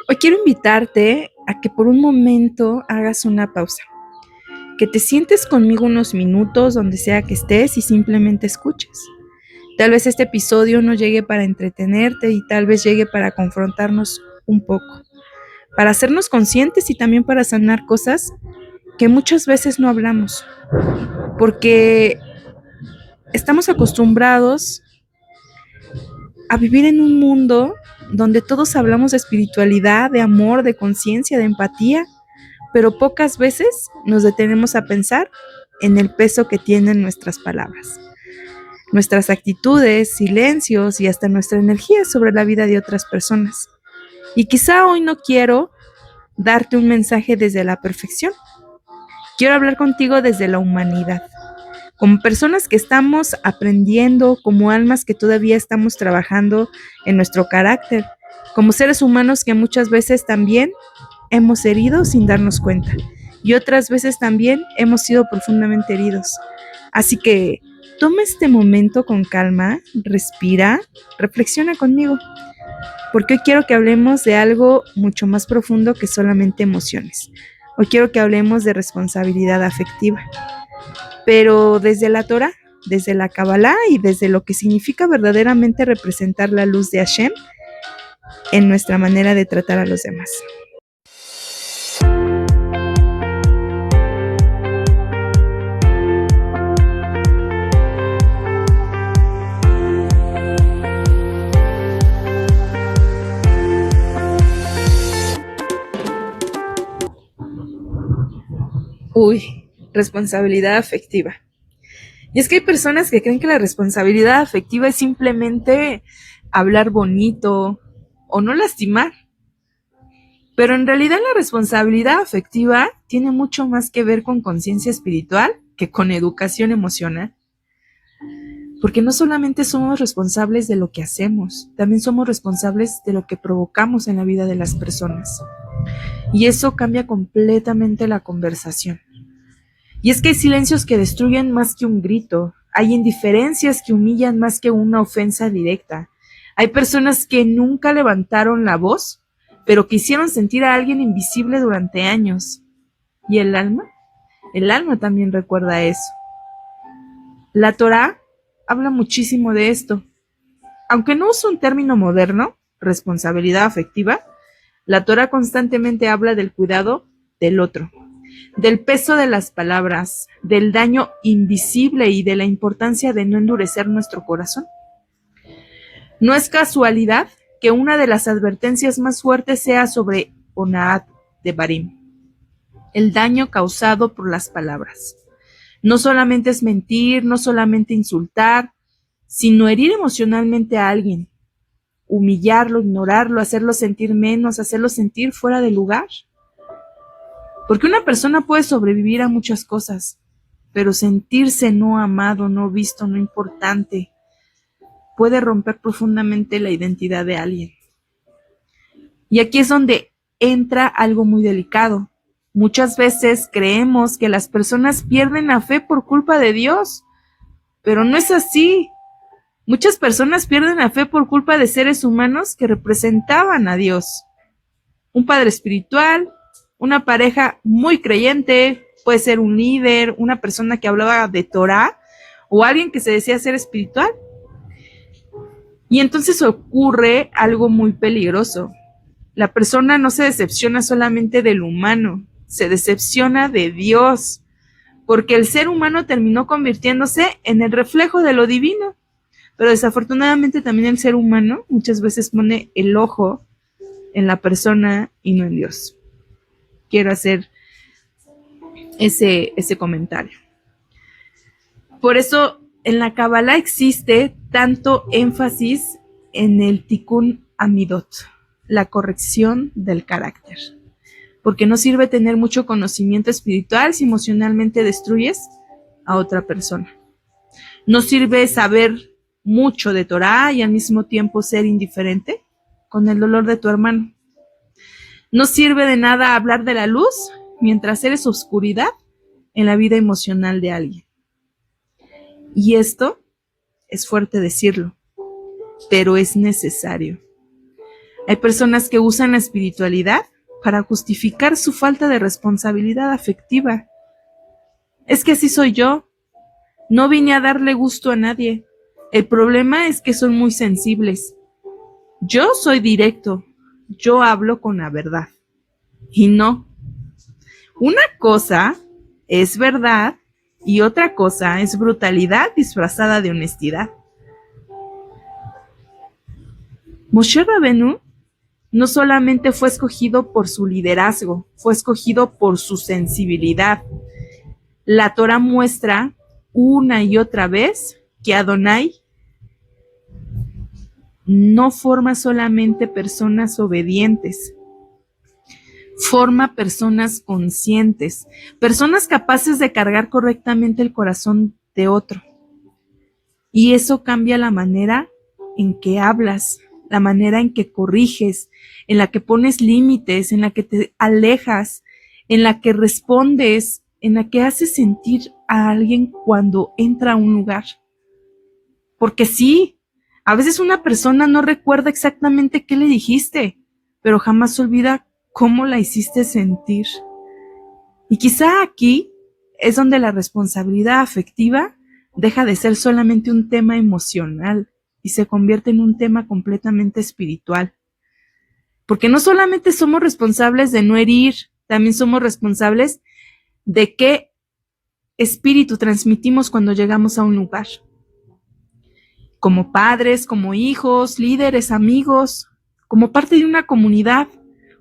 Hoy quiero invitarte a que por un momento hagas una pausa, que te sientes conmigo unos minutos donde sea que estés y simplemente escuches. Tal vez este episodio no llegue para entretenerte y tal vez llegue para confrontarnos un poco, para hacernos conscientes y también para sanar cosas que muchas veces no hablamos, porque estamos acostumbrados a vivir en un mundo donde todos hablamos de espiritualidad, de amor, de conciencia, de empatía, pero pocas veces nos detenemos a pensar en el peso que tienen nuestras palabras, nuestras actitudes, silencios y hasta nuestra energía sobre la vida de otras personas. Y quizá hoy no quiero darte un mensaje desde la perfección, quiero hablar contigo desde la humanidad, como personas que estamos aprendiendo, como almas que todavía estamos trabajando en nuestro carácter, como seres humanos que muchas veces también hemos herido sin darnos cuenta y otras veces también hemos sido profundamente heridos. Así que toma este momento con calma, respira, reflexiona conmigo, porque hoy quiero que hablemos de algo mucho más profundo que solamente emociones. Hoy quiero que hablemos de responsabilidad afectiva, pero desde la Torah, desde la Kabbalah y desde lo que significa verdaderamente representar la luz de Hashem en nuestra manera de tratar a los demás. Responsabilidad afectiva. Y es que hay personas que creen que la responsabilidad afectiva es simplemente hablar bonito o no lastimar. Pero en realidad la responsabilidad afectiva tiene mucho más que ver con conciencia espiritual que con educación emocional. Porque no solamente somos responsables de lo que hacemos, también somos responsables de lo que provocamos en la vida de las personas. Y eso cambia completamente la conversación. Y es que hay silencios que destruyen más que un grito, hay indiferencias que humillan más que una ofensa directa. Hay personas que nunca levantaron la voz, pero que hicieron sentir a alguien invisible durante años. ¿Y el alma? El alma también recuerda eso. La Torá habla muchísimo de esto. Aunque no usa un término moderno, responsabilidad afectiva, la Torá constantemente habla del cuidado del otro, del peso de las palabras, del daño invisible y de la importancia de no endurecer nuestro corazón. No es casualidad que una de las advertencias más fuertes sea sobre Onaat de Barim, el daño causado por las palabras. No solamente es mentir, no solamente insultar, sino herir emocionalmente a alguien, humillarlo, ignorarlo, hacerlo sentir menos, hacerlo sentir fuera de lugar. Porque una persona puede sobrevivir a muchas cosas, pero sentirse no amado, no visto, no importante, puede romper profundamente la identidad de alguien. Y aquí es donde entra algo muy delicado. Muchas veces creemos que las personas pierden la fe por culpa de Dios, pero no es así. Muchas personas pierden la fe por culpa de seres humanos que representaban a Dios. Un padre espiritual, una pareja muy creyente, puede ser un líder, una persona que hablaba de Torah o alguien que se decía ser espiritual. Y entonces ocurre algo muy peligroso. La persona no se decepciona solamente del humano, se decepciona de Dios, porque el ser humano terminó convirtiéndose en el reflejo de lo divino. Pero desafortunadamente también el ser humano muchas veces pone el ojo en la persona y no en Dios. Quiero hacer ese comentario. Por eso en la Kabbalah existe tanto énfasis en el Tikkun Amidot, la corrección del carácter. Porque no sirve tener mucho conocimiento espiritual si emocionalmente destruyes a otra persona. No sirve saber mucho de Torah y al mismo tiempo ser indiferente con el dolor de tu hermano. No sirve de nada hablar de la luz mientras eres oscuridad en la vida emocional de alguien. Y esto es fuerte decirlo, pero es necesario. Hay personas que usan la espiritualidad para justificar su falta de responsabilidad afectiva. Es que así soy yo. No vine a darle gusto a nadie. El problema es que son muy sensibles. Yo soy directo. Yo hablo con la verdad. Y no. Una cosa es verdad y otra cosa es brutalidad disfrazada de honestidad. Moshe Rabenu no solamente fue escogido por su liderazgo, fue escogido por su sensibilidad. La Torah muestra una y otra vez que Adonai no forma solamente personas obedientes, forma personas conscientes, personas capaces de cargar correctamente el corazón de otro. Y eso cambia la manera en que hablas, la manera en que corriges, en la que pones límites, en la que te alejas, en la que respondes, en la que haces sentir a alguien cuando entra a un lugar. Porque sí, a veces una persona no recuerda exactamente qué le dijiste, pero jamás olvida cómo la hiciste sentir. Y quizá aquí es donde la responsabilidad afectiva deja de ser solamente un tema emocional y se convierte en un tema completamente espiritual. Porque no solamente somos responsables de no herir, también somos responsables de qué espíritu transmitimos cuando llegamos a un lugar. Como padres, como hijos, líderes, amigos, como parte de una comunidad,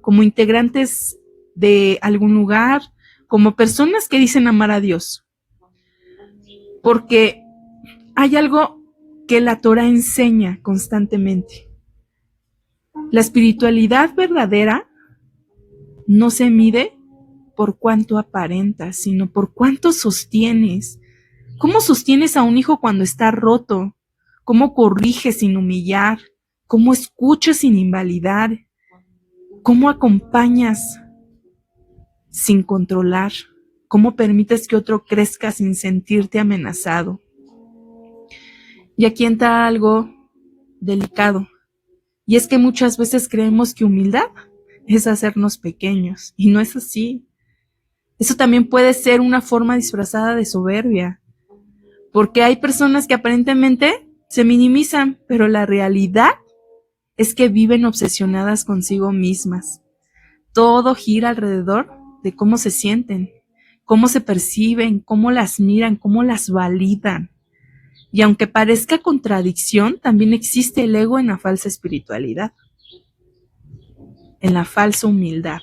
como integrantes de algún lugar, como personas que dicen amar a Dios. Porque hay algo que la Torah enseña constantemente. La espiritualidad verdadera no se mide por cuánto aparentas, sino por cuánto sostienes. ¿Cómo sostienes a un hijo cuando está roto? ¿Cómo corriges sin humillar? ¿Cómo escuchas sin invalidar? ¿Cómo acompañas sin controlar? ¿Cómo permites que otro crezca sin sentirte amenazado? Y aquí entra algo delicado. Y es que muchas veces creemos que humildad es hacernos pequeños. Y no es así. Eso también puede ser una forma disfrazada de soberbia. Porque hay personas que aparentemente se minimizan, pero la realidad es que viven obsesionadas consigo mismas. Todo gira alrededor de cómo se sienten, cómo se perciben, cómo las miran, cómo las validan. Y aunque parezca contradicción, también existe el ego en la falsa espiritualidad, en la falsa humildad.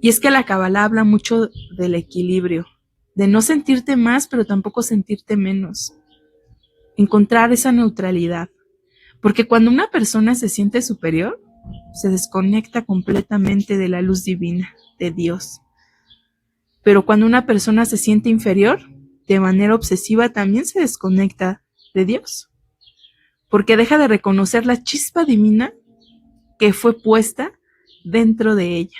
Y es que la Kabbalah habla mucho del equilibrio, de no sentirte más, pero tampoco sentirte menos. Encontrar esa neutralidad. Porque cuando una persona se siente superior, se desconecta completamente de la luz divina, de Dios. Pero cuando una persona se siente inferior, de manera obsesiva también se desconecta de Dios. Porque deja de reconocer la chispa divina que fue puesta dentro de ella.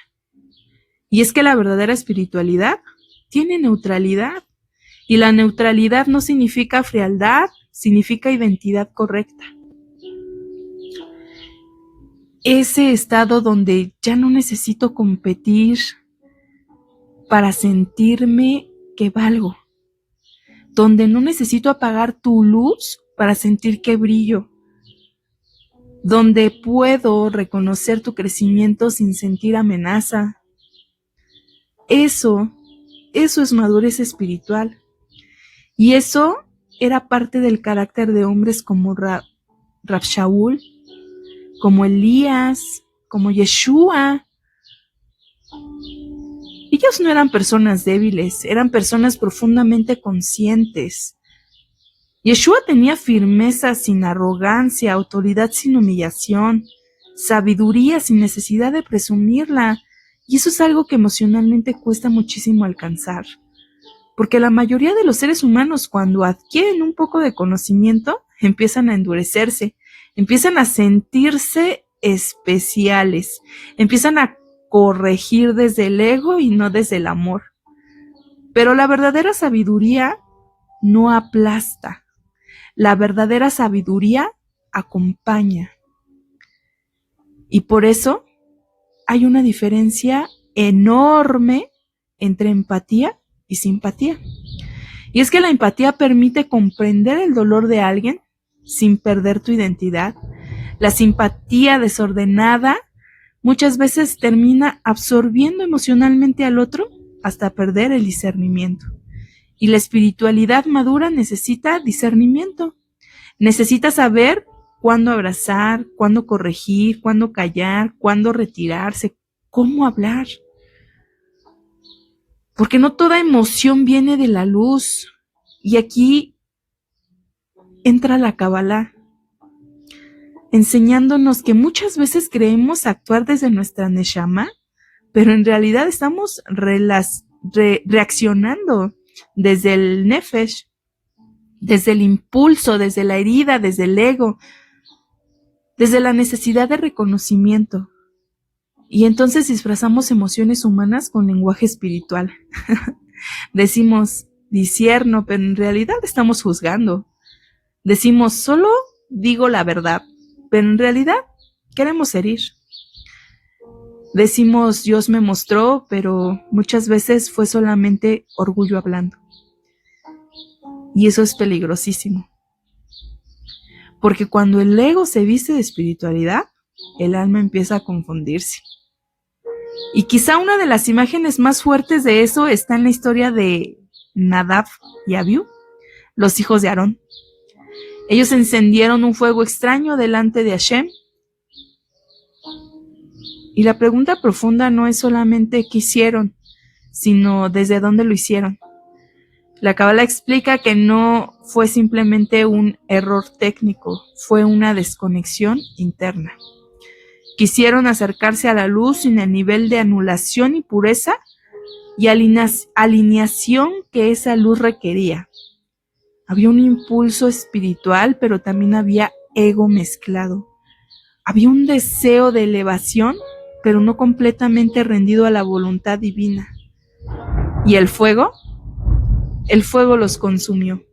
Y es que la verdadera espiritualidad tiene neutralidad. Y la neutralidad no significa frialdad, significa identidad correcta. Ese estado donde ya no necesito competir para sentirme que valgo. Donde no necesito apagar tu luz para sentir que brillo. Donde puedo reconocer tu crecimiento sin sentir amenaza. Eso es madurez espiritual. Y eso era parte del carácter de hombres como Rab Shaul, como Elías, como Yeshua. Ellos no eran personas débiles, eran personas profundamente conscientes. Yeshua tenía firmeza sin arrogancia, autoridad sin humillación, sabiduría sin necesidad de presumirla. Y eso es algo que emocionalmente cuesta muchísimo alcanzar. Porque la mayoría de los seres humanos, cuando adquieren un poco de conocimiento, empiezan a endurecerse, empiezan a sentirse especiales, empiezan a corregir desde el ego y no desde el amor. Pero la verdadera sabiduría no aplasta. la verdadera sabiduría acompaña. Y por eso hay una diferencia enorme entre empatía y simpatía. Y es que la empatía permite comprender el dolor de alguien sin perder tu identidad. La simpatía desordenada muchas veces termina absorbiendo emocionalmente al otro hasta perder el discernimiento. Y la espiritualidad madura necesita discernimiento. Necesita saber cuándo abrazar, cuándo corregir, cuándo callar, cuándo retirarse, cómo hablar. Porque no toda emoción viene de la luz. Y aquí entra la Kabbalah, enseñándonos que muchas veces creemos actuar desde nuestra neshama, pero en realidad estamos reaccionando desde el nefesh, desde el impulso, desde la herida, desde el ego, desde la necesidad de reconocimiento. Y entonces disfrazamos emociones humanas con lenguaje espiritual. Decimos discierno, pero en realidad estamos juzgando. Decimos solo digo la verdad, pero en realidad queremos herir. Decimos Dios me mostró, pero muchas veces fue solamente orgullo hablando. Y eso es peligrosísimo. Porque cuando el ego se viste de espiritualidad, el alma empieza a confundirse. Y quizá una de las imágenes más fuertes de eso está en la historia de Nadab y Abiú, los hijos de Aarón. Ellos encendieron un fuego extraño delante de Hashem. Y la pregunta profunda no es solamente qué hicieron, sino desde dónde lo hicieron. La Kabbalah explica que no fue simplemente un error técnico, fue una desconexión interna. Quisieron acercarse a la luz sin el nivel de anulación y pureza y alineación que esa luz requería. Había un impulso espiritual, pero también había ego mezclado. Había un deseo de elevación, pero no completamente rendido a la voluntad divina. ¿Y el fuego? El fuego los consumió.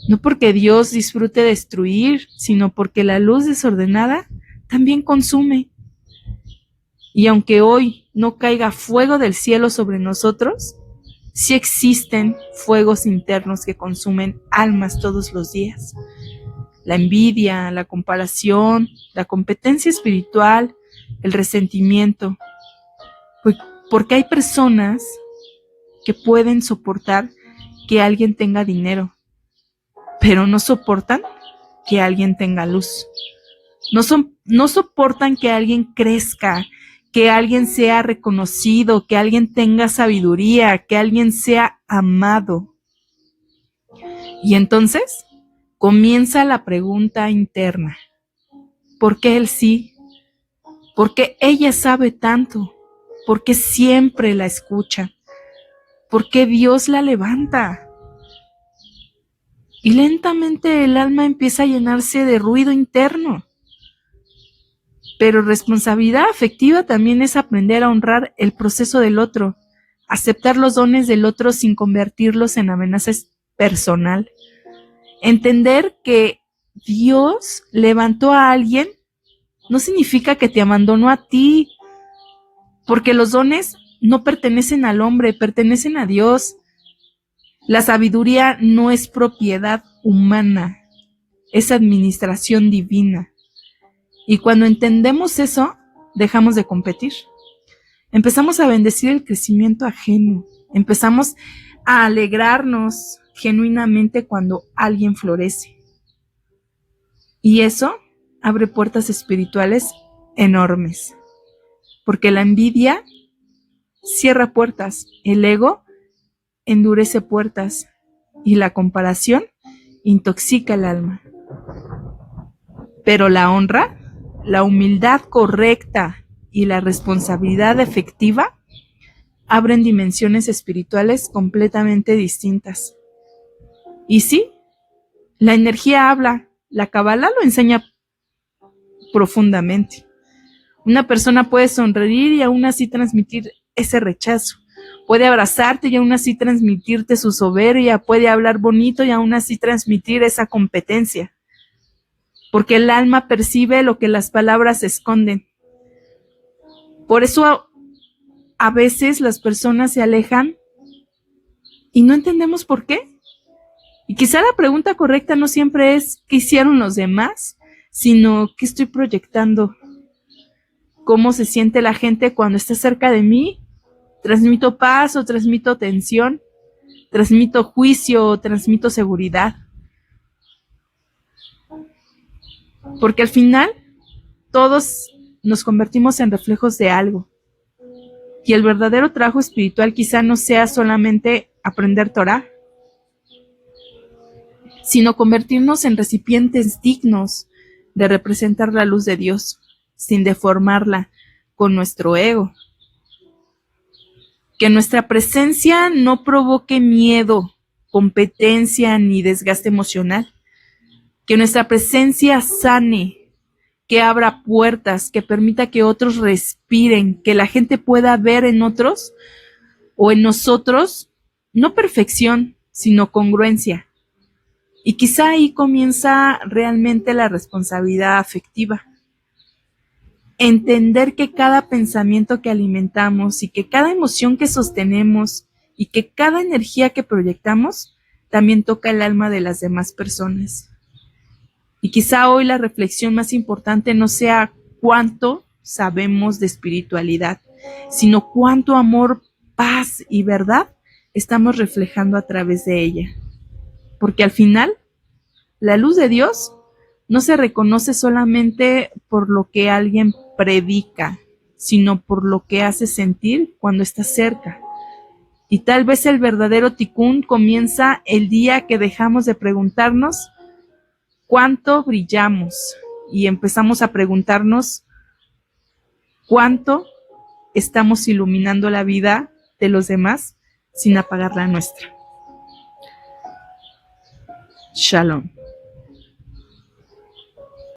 No porque Dios disfrute destruir, sino porque la luz desordenada también consume. Y aunque hoy no caiga fuego del cielo sobre nosotros, sí existen fuegos internos que consumen almas todos los días. La envidia, la comparación, la competencia espiritual, el resentimiento. Porque hay personas que pueden soportar que alguien tenga dinero, pero no soportan que alguien tenga luz. No soportan que alguien crezca, que alguien sea reconocido, que alguien tenga sabiduría, que alguien sea amado. Y entonces comienza la pregunta interna. ¿Por qué él sí? ¿Por qué ella sabe tanto? ¿Por qué siempre la escucha? ¿Por qué Dios la levanta? Y lentamente el alma empieza a llenarse de ruido interno. Pero responsabilidad afectiva también es aprender a honrar el proceso del otro, aceptar los dones del otro sin convertirlos en amenazas personal. Entender que Dios levantó a alguien no significa que te abandonó a ti, porque los dones no pertenecen al hombre, pertenecen a Dios. La sabiduría no es propiedad humana, es administración divina. Y cuando entendemos eso, dejamos de competir. Empezamos a bendecir el crecimiento ajeno. Empezamos a alegrarnos genuinamente cuando alguien florece. Y eso abre puertas espirituales enormes. Porque la envidia cierra puertas, el ego endurece puertas y la comparación intoxica el alma. Pero la honra, la humildad correcta y la responsabilidad efectiva abren dimensiones espirituales completamente distintas. Y sí, la energía habla, la Kabbalah lo enseña profundamente. Una persona puede sonreír y aún así transmitir ese rechazo. Puede abrazarte y aún así transmitirte su soberbia, puede hablar bonito y aún así transmitir esa competencia. Porque el alma percibe lo que las palabras esconden. Por eso a veces las personas se alejan y no entendemos por qué. Y quizá la pregunta correcta no siempre es ¿qué hicieron los demás?, sino ¿qué estoy proyectando? ¿Cómo se siente la gente cuando está cerca de mí? ¿Transmito paz o transmito tensión? ¿Transmito juicio o transmito seguridad? Porque al final todos nos convertimos en reflejos de algo. Y el verdadero trabajo espiritual quizá no sea solamente aprender Torá, sino convertirnos en recipientes dignos de representar la luz de Dios, sin deformarla con nuestro ego. Que nuestra presencia no provoque miedo, competencia ni desgaste emocional. Que nuestra presencia sane, que abra puertas, que permita que otros respiren, que la gente pueda ver en otros o en nosotros, no perfección, sino congruencia. Y quizá ahí comienza realmente la responsabilidad afectiva. Entender que cada pensamiento que alimentamos y que cada emoción que sostenemos y que cada energía que proyectamos también toca el alma de las demás personas. Y quizá hoy la reflexión más importante no sea cuánto sabemos de espiritualidad, sino cuánto amor, paz y verdad estamos reflejando a través de ella. Porque al final, la luz de Dios no se reconoce solamente por lo que alguien predica, sino por lo que hace sentir cuando está cerca. Y tal vez el verdadero tikkun comienza el día que dejamos de preguntarnos cuánto brillamos y empezamos a preguntarnos cuánto estamos iluminando la vida de los demás sin apagar la nuestra. Shalom.